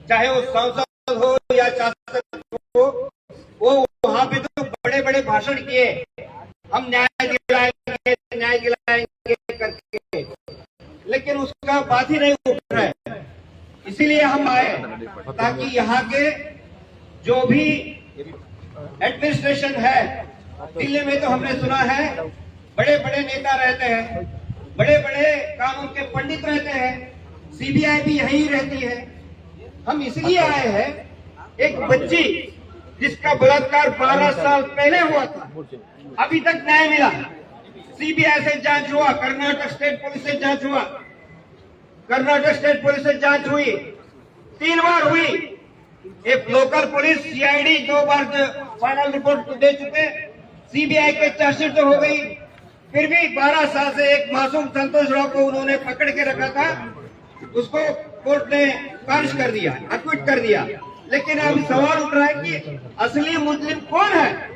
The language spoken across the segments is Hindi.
चाहे वो सांसद हो या शासक हो, वो वहां पे तो बड़े बड़े भाषण किए, हम न्याय दिलाएंगे करके, लेकिन उसका बात ही नहीं उठ रहा है। इसीलिए हम आए ताकि यहाँ के जो भी एडमिनिस्ट्रेशन है, दिल्ली में तो हमने सुना है बड़े बड़े नेता रहते हैं, बड़े बड़े कानून के पंडित रहते हैं, सीबीआई भी यहीं रहती है। हम इसलिए आए हैं, एक बच्ची जिसका बलात्कार 12 साल पहले हुआ था, अभी तक न्याय मिला। सीबीआई से जांच हुआ, कर्नाटक स्टेट पुलिस से जांच हुआ, कर्नाटक स्टेट पुलिस से जांच हुई, 3 बार हुई। एक लोकल पुलिस सीआईडी 2 बार फाइनल रिपोर्ट दे चुके, सीबीआई के चार्जशीट तो हो गई, फिर भी 12 साल से एक मासूम संतोष राव को उन्होंने पकड़ के रखा था, उसको कोर्ट ने खारिज कर दिया, एक्विट कर दिया। लेकिन अब सवाल उठ रहा है कि असली मुजरिम कौन है,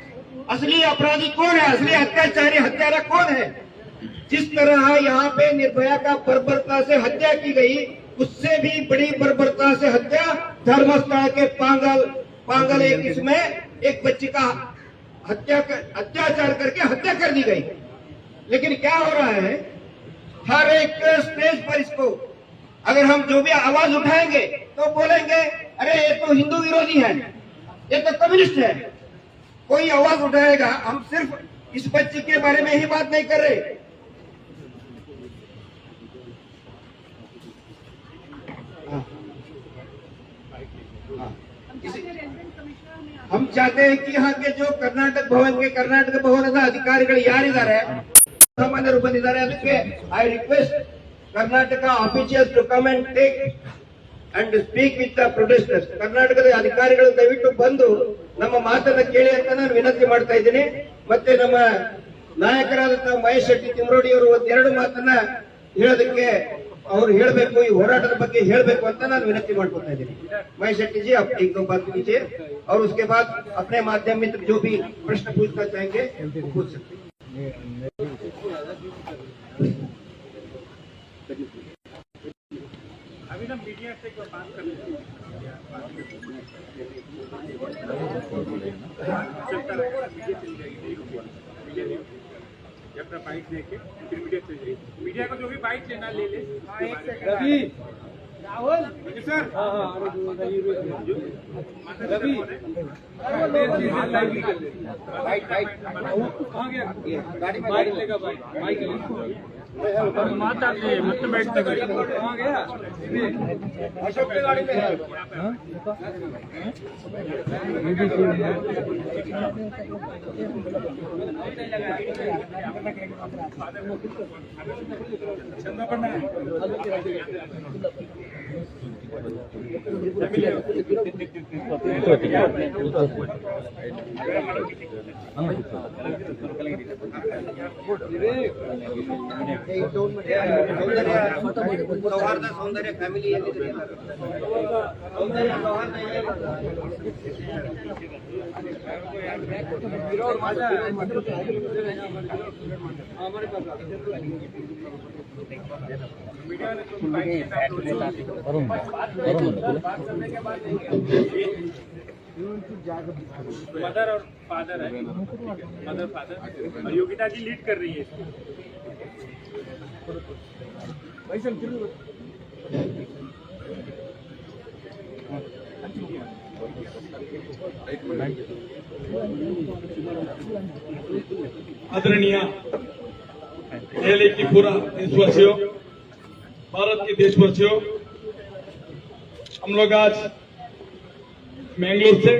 असली अपराधी कौन है, असली अत्याचारी हत्यारा कौन है। जिस तरह यहाँ पे निर्भया का बर्बरता से हत्या की गई, उससे भी बड़ी बर्बरता से हत्या धर्मस्थला के पांगल एक इसमें एक बच्ची का अत्याचार करके हत्या कर दी गई। लेकिन क्या हो रहा है, हर एक स्टेज पर इसको अगर हम जो भी आवाज उठाएंगे तो बोलेंगे अरे ये तो हिंदू विरोधी है, ये तो कम्युनिस्ट है। कोई आवाज उठाएगा, हम सिर्फ इस बच्ची के बारे में ही बात नहीं कर रहे। हम चाहते हैं कि यहाँ के जो कर्नाटक ಭವನದ ಅಧಿಕಾರಿಗಳು ಯಾರಿದ್ದಾರೆ, ಸಾಮಾನ್ಯರು ಬಂದಿದ್ದಾರೆ, ಅದಕ್ಕೆ I request Karnataka officials to come and take and speak with the protesters. ಕರ್ನಾಟಕದ ಅಧಿಕಾರಿಗಳು ದಯವಿಟ್ಟು ಬಂದು ನಮ್ಮ ಮಾತನ್ನ ಕೇಳಿ ಅಂತ ನಾನು ವಿನಂತಿ ಮಾಡ್ತಾ ಇದ್ದೀನಿ. ಮತ್ತೆ ನಮ್ಮ ನಾಯಕರಾದಂತಹ ಮಹೇಶ್ ಶೆಟ್ಟಿ ತಿಮ್ರೋಡಿ ಅವರು 2 ಮಾತನ್ನ ಹೇಳೋದಕ್ಕೆ ಅವ್ರು ಹೇಳಬೇಕು, ಈ ಹೋರಾಟದ ಬಗ್ಗೆ ಹೇಳಬೇಕು ಅಂತ ನಾನು ವಿನಂತಿ ಮಾಡ್ಕೊತಾ ಇದ್ದೀನಿ. महेश शेट्टी जी, आप 1-2 बात कीजिए और उसके बाद अपने माध्यम मित्र जो भी प्रश्न पूछना चाहेंगे वो पूछ सकते हैं। अभी ना मीडिया से बात कर रहे हैं, अपना बाइक लेके फिर मीडिया चल जाएगी। मीडिया को जो भी बाइक लेना ले ले। रवि राहुल सर, रवि कहाँ गया? गाड़ी में बाइक लेगा, बाइक माता मत बैठता, गाड़ी कहाँ गया? अशोक की गाड़ी में है। सौंदर्य फैमिली मदर और फादर है, मदर फादर और योगिता जी लीड कर रही है। आदरणीय दिल्ली की पूरा देशवासियों, भारत के देशवासियों, हम लोग आज मैंगलोर से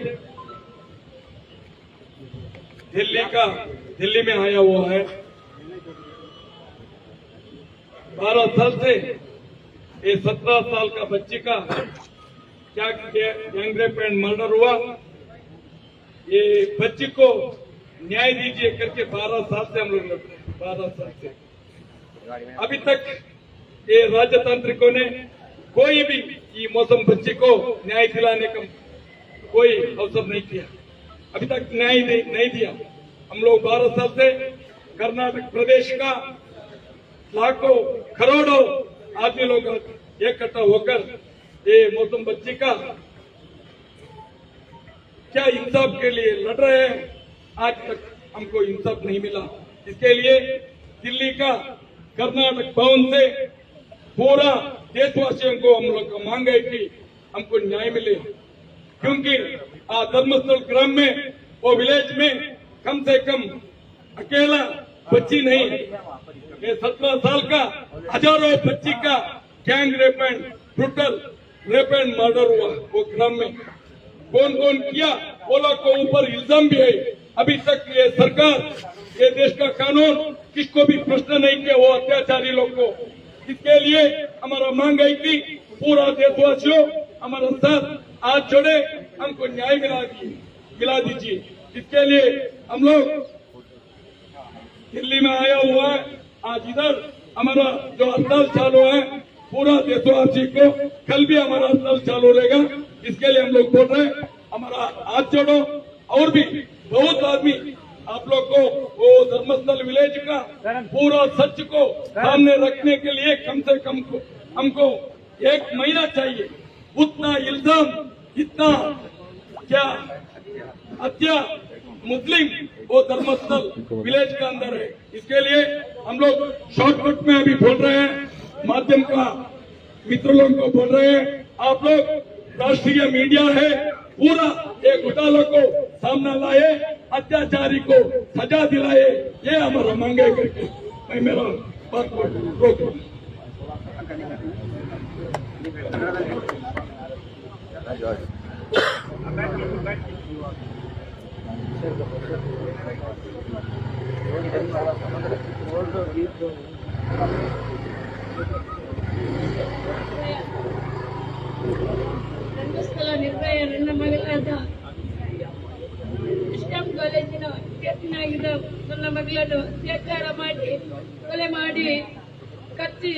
दिल्ली में आया हुआ है। 12 साल से ये 17 साल का बच्ची का क्या गैंग रेप एंड मर्डर हुआ, ये बच्ची को न्याय दीजिए करके 12 साल से हम लोग लड़ रहे हैं। 12 साल से अभी तक ये राजतांत्रिकों ने कोई भी ये मौसम बच्ची को न्याय दिलाने का कोई अवसर नहीं किया, अभी तक न्याय नहीं दिया। हम लोग 12 साल से कर्नाटक प्रदेश का लाखों करोड़ों आदमी लोग इकट्ठा होकर ये मौसम बच्ची का क्या इंसाफ के लिए लड़ रहे हैं, आज तक हमको इंसाफ नहीं मिला। इसके लिए दिल्ली का कर्नाटक भवन से पूरा देशवासियों को हम लोग का मांग है कि हमको न्याय मिले, क्योंकि धर्मस्थल ग्राम में वो विलेज में कम से कम अकेला बच्ची नहीं, ये 17 साल का हजारों बच्ची का gang rape and brutal rape and murder हुआ वो ग्राम में। कौन कौन किया वो लोग को ऊपर इल्जाम भी है। अभी तक ये सरकार, ये देश का कानून किसको भी प्रश्न नहीं किया वो अत्याचारी लोग को। इसके लिए हमारा मांग है कि पूरा देशवासियों हमारे साथ हाथ जोड़े, हमको न्याय मिला दीजिए। इसके लिए हम लोग दिल्ली में आया हुआ है, आज इधर हमारा जो हड़ताल चालू है पूरा देशवासी को, कल भी हमारा हड़ताल चालू रहेगा। इसके लिए हम लोग बोल रहे हैं हमारा हाथ जोड़ो। और भी बहुत आदमी आप लोग को वो धर्मस्थल विलेज का पूरा सच को सामने रखने के लिए कम से कम हमको 1 महीना चाहिए। उतना इल्जाम, इतना क्या हत्या मुस्लिम वो धर्मस्थल विलेज के अंदर है। इसके लिए हम लोग शॉर्टकट में अभी बोल रहे हैं, माध्यम का मित्र लोगों को बोल रहे हैं, आप लोग राष्ट्रीय मीडिया है पूरा एक घोटाला को सामने लाए, अत्याचारी को सजा दिलाए, ये हमारा मांग है करके मैं मेरा बात को रोक रहा हूं। ಧರ್ಮಸ್ಥಳ ನಿರ್ಭಯ ನನ್ನ ಮಗಳಾದ ಎಸ್ಎಂ ಕಾಲೇಜಿನ ವಿದ್ಯಾರ್ಥಿನಿಯಾಗಿದ್ದ ನನ್ನ ಮಗಳನ್ನು ಅತ್ಯಾಚಾರ ಮಾಡಿ ಕೊಲೆ ಮಾಡಿ ಕತ್ತಿ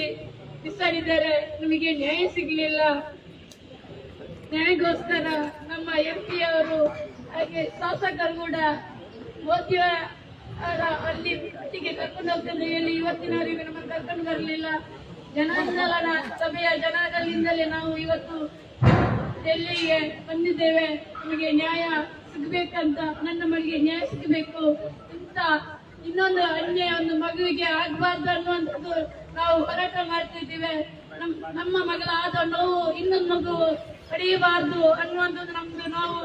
ಬಿಸಾಡಿದ್ದಾರೆ. ನಮಗೆ ನ್ಯಾಯ ಸಿಗಲಿಲ್ಲ. ನ್ಯಾಯಕ್ಕೋಸ್ಕರ ನಮ್ಮ ಎಂಪಿ ಅವರು ಹಾಗೆ ಶಾಸಕರು ಕೂಡ ಮೋದಿ ಅಲ್ಲಿ ಒಟ್ಟಿಗೆ ಕರ್ಕೊಂಡು ಹೋಗ್ತದೆ ಹೇಳಿ ಇವತ್ತಿನವರೆಗೂ ನಮ್ಮನ್ನು ಕರ್ಕೊಂಡು ಬರಲಿಲ್ಲ. ಜನಾಂದೋಲನ ಸಭೆಯ ಜನಗಳಿಂದಲೇ ನಾವು ಇವತ್ತು ಡೆಲ್ಲಿಗೆ ಬಂದಿದ್ದೇವೆ. ನಮಗೆ ನ್ಯಾಯ ಸಿಗಬೇಕಂತ, ನನ್ನ ಮಗಳಿಗೆ ನ್ಯಾಯ ಸಿಗಬೇಕು. ಇಂಥ ಇನ್ನೊಂದು ಅನ್ಯಾಯ ಒಂದು ಮಗುವಿಗೆ ಆಗಬಾರ್ದು ಅನ್ನುವಂಥದ್ದು ನಾವು ಹೋರಾಟ ಮಾಡ್ತಿದ್ದೇವೆ. ನಮ್ಮ ಮಗಳಾದ ನೋವು ಇನ್ನೊಂದು ಮಗು ಪಡೆಯಬಾರ್ದು ಅನ್ನುವಂಥದ್ದು ನಮ್ದು ನಾವು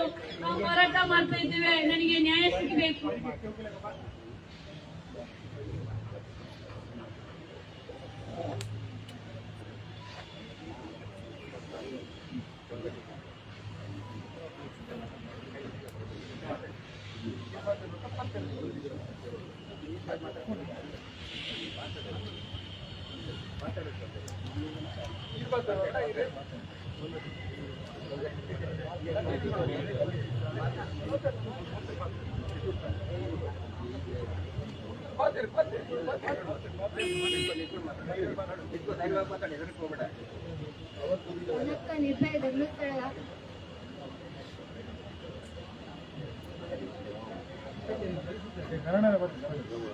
ಹೋರಾಟ ಮಾಡ್ತಾ ಇದ್ದೇವೆ. ನನಗೆ ನ್ಯಾಯ ಸಿಗಬೇಕು. ನಿರ್ಭಯ ಧರ್ಮಸ್ಥಳ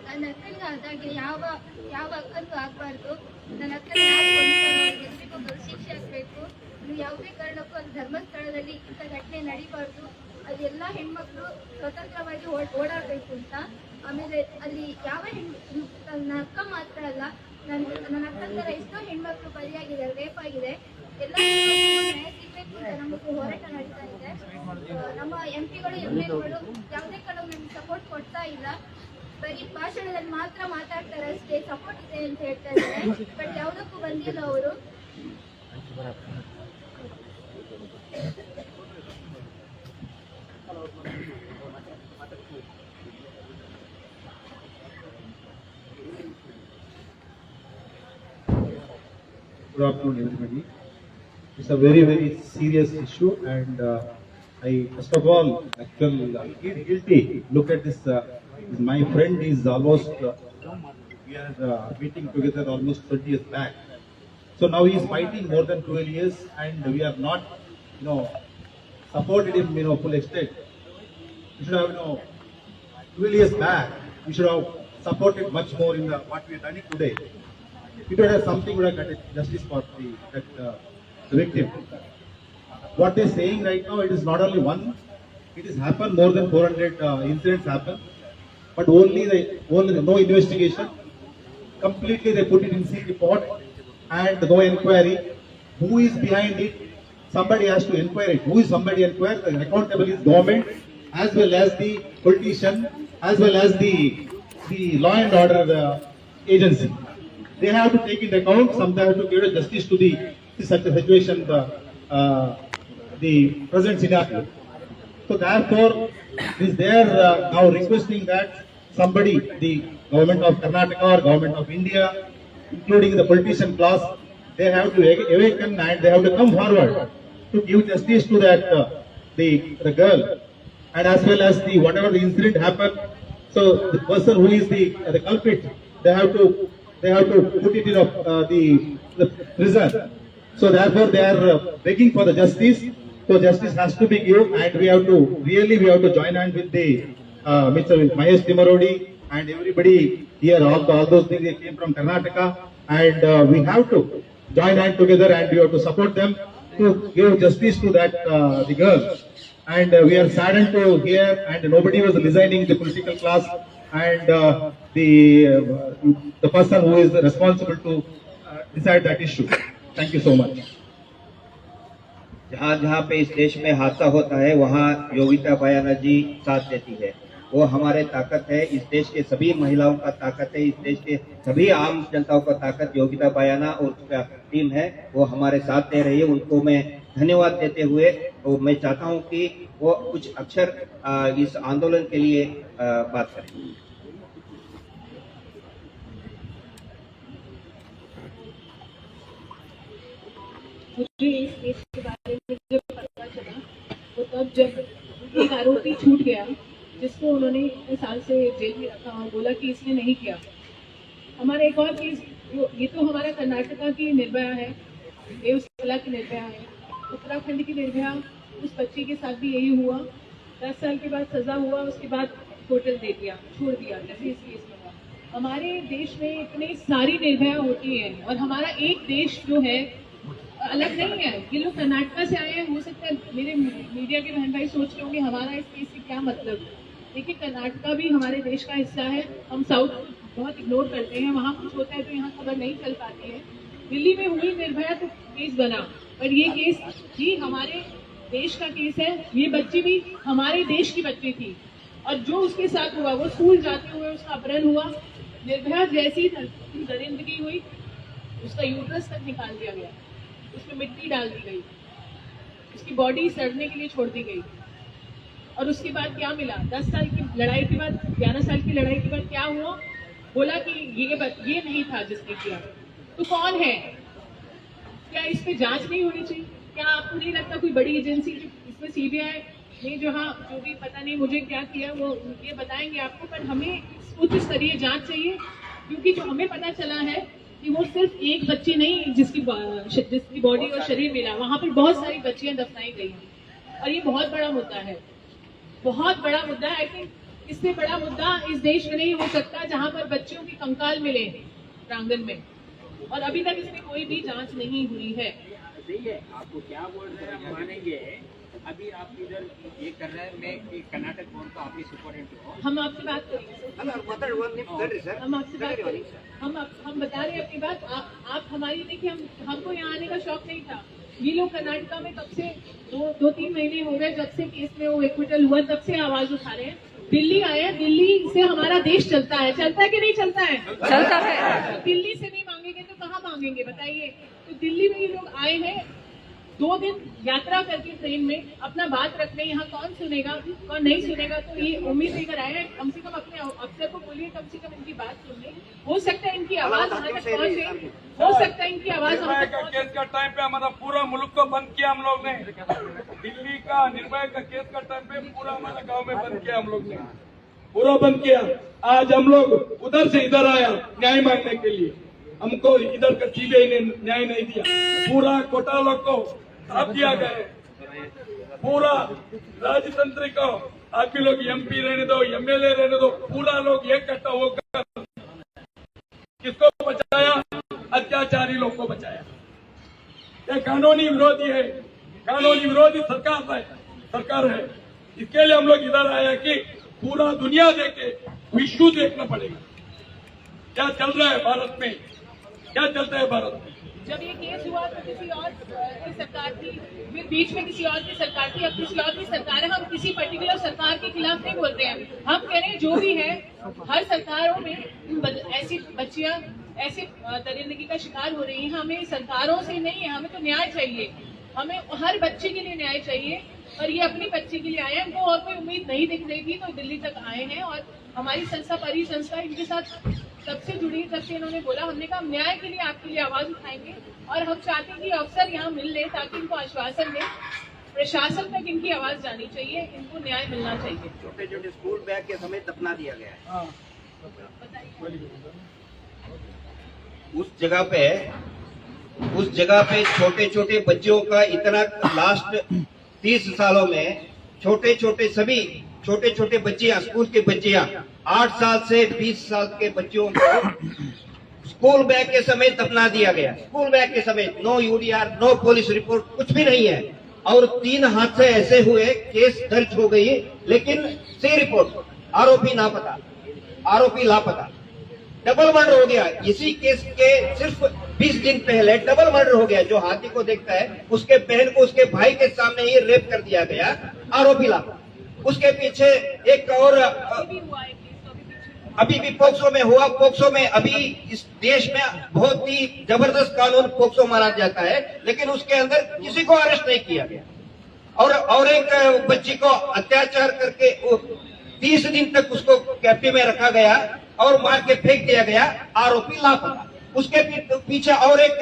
ನನ್ನ ಅಕ್ಕನಿಗೆ ಆದಾಗೆ ಯಾವ ಅಕ್ಕನಿಗೂ ಆಗ್ಬಾರ್ದು. ನನ್ನ ಅಕ್ಕನಿಗೆ ಶಿಕ್ಷೆ ಆಗ್ಬೇಕು. ಯಾವುದೇ ಕಾರಣಕ್ಕೂ ಅಲ್ಲಿ ಧರ್ಮಸ್ಥಳದಲ್ಲಿ ಇಂಥ ಘಟನೆ ನಡೀಬಾರ್ದು. ಅಲ್ಲಿ ಎಲ್ಲಾ ಹೆಣ್ಮಕ್ಳು ಸ್ವತಂತ್ರವಾಗಿ ಓಡಾಡ್ಬೇಕು ಅಂತ. ಆಮೇಲೆ ಅಲ್ಲಿ ಯಾವ ನನ್ನ ಅಕ್ಕ ಮಾತ್ರ ಅಲ್ಲ, ನನ್ನ ಅಕ್ಕನ ತರ ಎಷ್ಟೋ ಹೆಣ್ಮಕ್ಳು ಬಲಿಯಾಗಿದ್ದಾರೆ, ರೇಪ್ ಆಗಿದೆ. ಎಲ್ಲ ನ್ಯಾಯ ಸಿಗ್ಬೇಕು ಅಂತ ನಮಗೂ ಹೋರಾಟ ನಡೀತಾ ಇದೆ. ನಮ್ಮ ಎಂಪಿಗಳು ಎಂಎಲ್ಗಳು ಯಾವುದೇ ಕಾರಣಕ್ಕೂ ನಮ್ಗೆ ಸಪೋರ್ಟ್ ಕೊಡ್ತಾ ಇಲ್ಲ. ಬರೀ ಭಾಷಣದಲ್ಲಿ ಮಾತ್ರ ಮಾತಾಡ್ತಾರೆ ಅಷ್ಟೇ, ಸಪೋರ್ಟ್ ಇದೆ ಅಂತ ಹೇಳ್ತಾ ಇದ್ದಾರೆ. ಬಟ್ ಯಾವುದಕ್ಕೂ ಬಂದಿಲ್ಲ ಅವರು. Good afternoon, everybody. It's a very, very serious issue, and I first of all feel guilty. Look at this. My friend is almost we are meeting together almost 20 years back. So now he is fighting more than 12 years, and we are not, supported him, full extent. We should have, 12 years back, we should have supported much more in what we are running today. We would have something, would have got justice for the victim. what they're saying right now, it is not only one, it has happened more than 400 incidents happen, but only no investigation. Completely they put it in C report and no inquiry. Who is behind it? Somebody has to inquire it. Who is somebody inquire? The accountable is government, as well as the politician, as well as the law and order agency. They have to take into account. Sometimes have to give justice to such a situation, the present scenario. So therefore, it is there now requesting that somebody, the government of Karnataka or government of India, including the politician class, they have to awaken and they have to come forward to give justice to that the girl, and as well as the whatever the incident happened. So the person who is the culprit, they have to put it in the prison. So therefore, they are begging for the justice. So justice has to be given, and we have to join hand with the Mr. Mahesh Timarodi and everybody here. All those things they came from Karnataka, and we have to join hand together, and we have to support them to give justice to that the girl. And we are saddened to hear, and nobody was listening, the political class and the person who is responsible to decide that issue. Thank you so much. जहाँ जहाँ पे इस देश में हादसा होता है वहाँ योगिता बयाना जी साथ देती है। वो हमारे ताकत है, इस देश के सभी महिलाओं का ताकत है, इस देश के सभी आम जनताओं का ताकत योगिता बयाना और उसका टीम है, वो हमारे साथ दे रही है। उनको मैं धन्यवाद देते हुए तो मैं चाहता हूँ कि वो कुछ अक्षर इस आंदोलन के लिए बात करें। मुझे इस केस के बारे में जब पता चला वो तब जब एक आरोपी छूट गया जिसको उन्होंने इतने साल से जेल में रखा और बोला कि इसने नहीं किया। हमारा एक और केस, ये तो हमारा कर्नाटका की निर्भया है, देवस्थला की निर्भया है, उत्तराखंड की निर्भया, उस बच्ची के साथ भी यही हुआ। 10 साल के बाद सजा हुआ, उसके बाद होटल दे दिया, छोड़ दिया, जैसे इस केस में हुआ। हमारे देश में इतनी सारी निर्भया होती है और हमारा एक देश जो है अलग नहीं है। ये लोग कर्नाटका से आए हैं, हो सकता है मेरे मीडिया के बहन भाई सोच रहे होंगे हमारा इस केस से क्या मतलब। देखिए, कर्नाटका भी हमारे देश का हिस्सा है। हम साउथ बहुत इग्नोर करते हैं, वहाँ कुछ होता है तो यहाँ खबर नहीं चल पाती है। दिल्ली में हुई निर्भया तो केस बना, पर ये केस भी हमारे देश का केस है। ये बच्ची भी हमारे देश की बच्ची थी और जो उसके साथ हुआ, वो स्कूल जाते हुए उसका अपहरण हुआ। निर्भया जैसी दरिंदगी हुई, उसका यूट्रस तक निकाल दिया गया, उसमें मिट्टी डाल दी गई, उसकी बॉडी सड़ने के लिए छोड़ दी गई। और उसके बाद क्या मिला? 10 साल की लड़ाई के बाद, 11 साल की लड़ाई के बाद क्या हुआ? बोला कि ये नहीं था जिसने किया। तो कौन है? क्या इस पे जांच नहीं होनी चाहिए? क्या आपको नहीं लगता कोई बड़ी एजेंसी, जो इसमें सीबीआई ने जो भी पता नहीं मुझे क्या किया वो ये बताएंगे आपको, पर हमें उच्च स्तरीय जांच चाहिए। क्योंकि जो हमें पता चला है कि वो सिर्फ एक बच्ची नहीं जिसकी बॉडी और शरीर मिला, वहां पर बहुत सारी बच्चियां दफनाई गई हैं। और ये बहुत बड़ा मुद्दा है, बहुत बड़ा मुद्दा है। आई थिंक इससे बड़ा मुद्दा इस देश में नहीं हो सकता जहां पर बच्चियों की कंकाल मिले प्रांगण में, और अभी तक इसमें कोई भी जांच नहीं हुई है। सही है, आपको क्या बोल रहे हैं हम मानेंगे। अभी आप इधर ये कर रहे हैं, मैं कर्नाटक बोर्ड का आपकी सुपरिटेंडेंट हूँ। हम आपसे बात करेंगे, हम आपसे बात करेंगे, हम बता रहे हैं अपनी बात। आप हमारी देखिए, हमको यहाँ आने का शौक नहीं था। ये लोग कर्नाटका में कब से 2-3 महीने हो गए जब से केस में वो एक्विटल हुआ, तब से आवाज उठा रहे हैं। दिल्ली आए हैं, दिल्ली से हमारा देश चलता है कि नहीं चलता है? चलता है। दिल्ली से नहीं मांगेंगे तो कहाँ मांगेंगे बताइए? तो दिल्ली में ये लोग आए हैं 2 दिन यात्रा करके ट्रेन में, अपना बात रखने। यहाँ कौन सुनेगा, कौन नहीं सुनेगा? तो ये उम्मीद लेकर आए हैं। कम से कम अपने अफसर को बोलिए कम से कम इनकी बात सुन ले। हो सकता है इनकी आवाज हमारे तक पहुंचे, हो सकता है इनकी आवाज हमारे तक केस का टाइम पे हमारा पूरा मुल्क को बंद किया हम लोग ने। दिल्ली का निर्भया का केस का टाइम पे पूरा हमारा गांव में बंद किया हम लोग ने, पूरा बंद किया। आज हम लोग उधर से इधर आया न्याय मांगने के लिए। हमको इधर का सीबीआई ने न्याय नहीं दिया, पूरा घोटालों को आप दिया गया, पूरा राजतंत्र को आप भी लोग एमपी रहने दो, एमएलए रहने दो, पूरा लोग इकट्ठा होकर किसको बचाया? अत्याचारी लोग को बचाया। यह कानूनी विरोधी है, कानूनी विरोधी सरकार है। इसके लिए हम लोग इधर आए कि पूरा दुनिया देखे, विश्व देखना पड़ेगा क्या चल रहा है भारत में, क्या चलता है भारत में। जब ये केस हुआ तो किसी और की सरकार थी, फिर बीच में किसी और की सरकार थी, अब किसी और की सरकार है। हम किसी पर्टिकुलर सरकार के खिलाफ नहीं बोलते हैं, हम कह रहे हैं जो भी है, हर सरकारों में ऐसी बच्चियां ऐसे दरिंदगी का शिकार हो रही हैं। हमें सरकारों से नहीं है, हमें तो न्याय चाहिए, हमें हर बच्चे के लिए न्याय चाहिए। और ये अपनी बच्ची के लिए आए हैं, उनको और कोई उम्मीद नहीं दिख रही थी तो दिल्ली तक आए हैं। और हमारी संस्था परी संस्था इनके साथ तब से जुड़ी, तब से इन्होंने बोला, हमने कहा न्याय के लिए आपके लिए आवाज उठाएंगे। और हम चाहते हैं कि अफसर यहाँ मिल ले ताकि इनको आश्वासन दे, प्रशासन तक इनकी आवाज जानी चाहिए, इनको न्याय मिलना चाहिए। छोटे छोटे स्कूल बैग के समेत दफना दिया गया है। उस जगह पे छोटे छोटे बच्चों का इतना लास्ट 30 सालों में छोटे छोटे बच्चियां, स्कूल के बच्चियां 8 साल से 20 साल के बच्चों को स्कूल बैग के समेत दफना दिया गया। स्कूल बैग के समेत, नो यूडीआर, नो पुलिस रिपोर्ट, कुछ भी नहीं है। और 3 हादसे ऐसे हुए, केस दर्ज हो गई, लेकिन सी रिपोर्ट, आरोपी लापता। डबल मर्डर हो गया इसी केस के सिर्फ 20 दिन पहले, डबल मर्डर हो गया। जो हाथी को देखता है उसके बहन को उसके भाई के सामने ही रेप कर दिया गया, आरोपी लापता। उसके पीछे एक और अभी भी पोक्सो में हुआ। पोक्सो में अभी इस देश में बहुत ही जबरदस्त कानून पोक्सो माना जाता है, लेकिन उसके अंदर किसी को अरेस्ट नहीं किया गया। और एक बच्ची को अत्याचार करके 30 दिन तक उसको कैफे में रखा गया और मार के फेंक दिया गया, आरोपी लापता। उसके पीछे और एक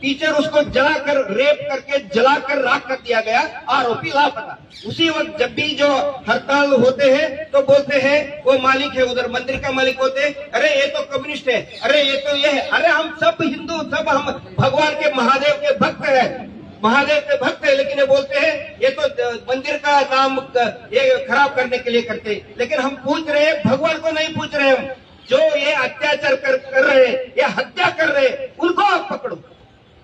टीचर उसको जलाकर, रेप करके जलाकर राख कर दिया गया, आरोपी लापता। उसी वक्त जब भी जो हड़ताल होते हैं तो बोलते हैं वो मालिक है, उधर मंदिर का मालिक होते हैं, अरे ये तो कम्युनिस्ट है, अरे ये तो ये है। अरे हम सब हिंदू, सब हम भगवान के महादेव के भक्त हैं, लेकिन ये बोलते हैं ये तो मंदिर का नाम ये खराब करने के लिए करते हैं। लेकिन हम पूछ रहे हैं, भगवान को नहीं पूछ रहे हम। जो ये अत्याचार कर रहे हैं, ये हत्या कर रहे हैं, उनको आप पकड़ो,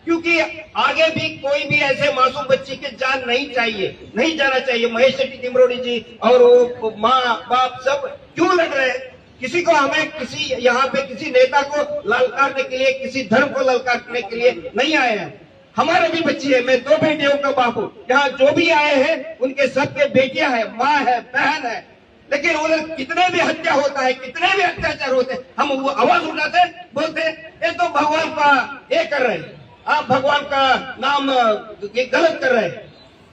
क्योंकि आगे भी कोई भी ऐसे मासूम बच्ची की जान नहीं जाना चाहिए। महेश शेट्टी तिमरोड़ी जी और वो माँ बाप सब क्यों लड़ रहे हैं? किसी को, हमें किसी यहाँ पे किसी नेता को ललकारने के लिए, किसी धर्म को ललकारने के लिए नहीं आए हैं। हमारे भी बच्ची है, मैं 2 बेटियों का बाप हूँ। यहाँ जो भी आए हैं उनके सबके बेटियां हैं, माँ है, बहन है, लेकिन उधर कितने भी हत्या होता है, कितने भी अत्याचार होते हैं, हम वो आवाज उठाते बोलते ये तो भगवान का ये कर रहे हैं, आप भगवान का नाम गलत कर रहे हैं,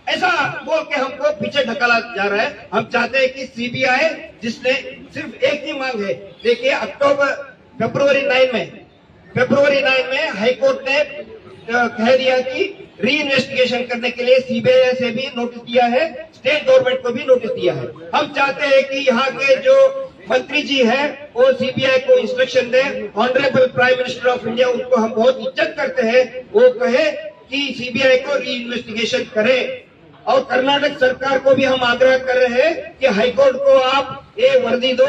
ऐसा बोल के हमको पीछे ढकाला जा रहा है। हम चाहते हैं कि सीबीआई, जिसने सिर्फ एक ही मांग है, देखिए फरवरी 9 में हाईकोर्ट ने कह दिया कि री इन्वेस्टिगेशन करने के लिए सीबीआई से भी नोटिस दिया है, स्टेट गवर्नमेंट को भी नोटिस दिया है। हम चाहते हैं कि यहाँ के जो मंत्री जी है वो सीबीआई को instruction they. Honourable prime minister of India, उनको हम बहुत इज्जत करते हैं, वो कहे कि सीबीआई को री इन्वेस्टिगेशन करे। और कर्नाटक सरकार को भी हम आग्रह कर रहे हैं कि हाईकोर्ट को आप ये वर्दी दो,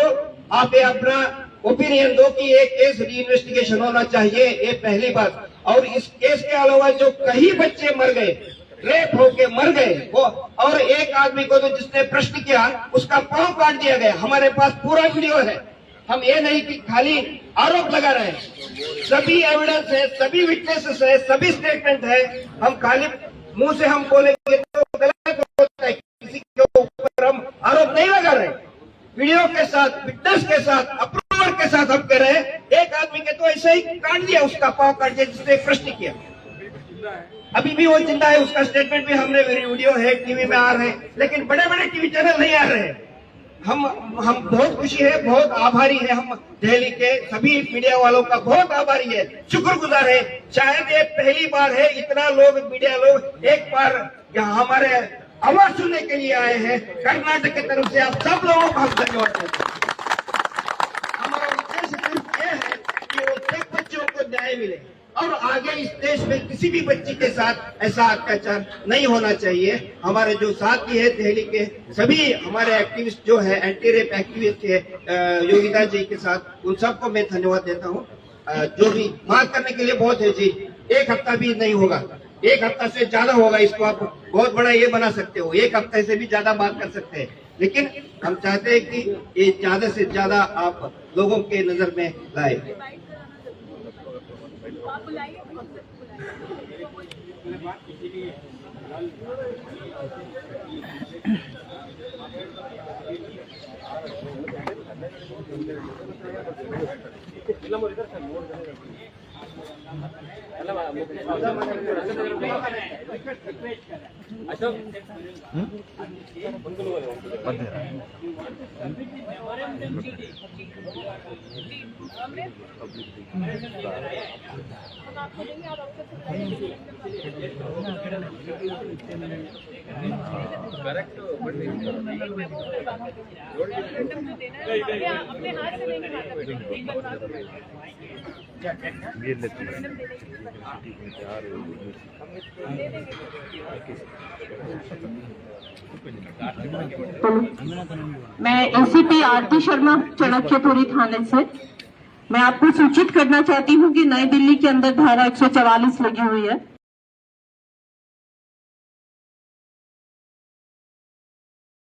आप ये अपना ओपिनियन दो कि ये केस री इन्वेस्टिगेशन होना चाहिए, ये पहली बात। और इस केस के अलावा जो कई बच्चे मर गए, रेप होके मर गए, वो और एक आदमी को तो जिसने प्रश्न किया उसका पांव काट दिया गया, हमारे पास पूरा वीडियो है। हम ये नहीं कि खाली आरोप लगा रहे हैं, सभी एविडेंस है, सभी विटनेसेस है, सभी स्टेटमेंट है। हम खाली मुंह से हम बोलेंगे तो गलत होता है, किसी के ऊपर हम आरोप नहीं लगा रहे, वीडियो के साथ, विटनेस के साथ, अप्रूवर के साथ हम कह रहे हैं। एक आदमी के तो ऐसे ही काट दिया, उसका पांव काट दिया जिसने प्रश्न किया, अभी भी वो जिंदा है, उसका स्टेटमेंट भी हमने वीडियो है, टीवी में आ रहे हैं, लेकिन बड़े बड़े टीवी चैनल नहीं आ रहे हैं। हम बहुत खुशी है, बहुत आभारी है, हम दिल्ली के सभी मीडिया वालों का बहुत आभारी है, शुक्रगुजार है। शायद ये पहली बार है इतना लोग, मीडिया लोग एक बार यहाँ हमारे आवाज सुनने के लिए आए हैं। कर्नाटक की तरफ से आप सब लोगों को हम धन्यवाद देते हैं। हमारा उद्देश्य सिर्फ ये है कि वो सब बच्चों को न्याय मिले और आगे इस देश में किसी भी बच्ची के साथ ऐसा अत्याचार नहीं होना चाहिए। हमारे जो साथी है दिल्ली के सभी हमारे एक्टिविस्ट जो है, एंटी रेप एक्टिविस्ट है, योगिता जी के साथ, उन सबको मैं धन्यवाद देता हूँ। जो भी बात करने के लिए बहुत है जी, 1 हफ्ता भी नहीं होगा। एक हफ्ता से ज्यादा होगा, इसको आप बहुत बड़ा ये बना सकते हो, एक हफ्ते से भी ज्यादा बात कर सकते हैं, लेकिन हम चाहते हैं कि ये ज्यादा से ज्यादा आप लोगों के नजर में लाए। अपने हाथ से मैं एसीपी आरती शर्मा चाणक्यपुरी थाने से। मैं आपको सूचित करना चाहती हूँ कि नई दिल्ली के अंदर धारा 144 लगी हुई है।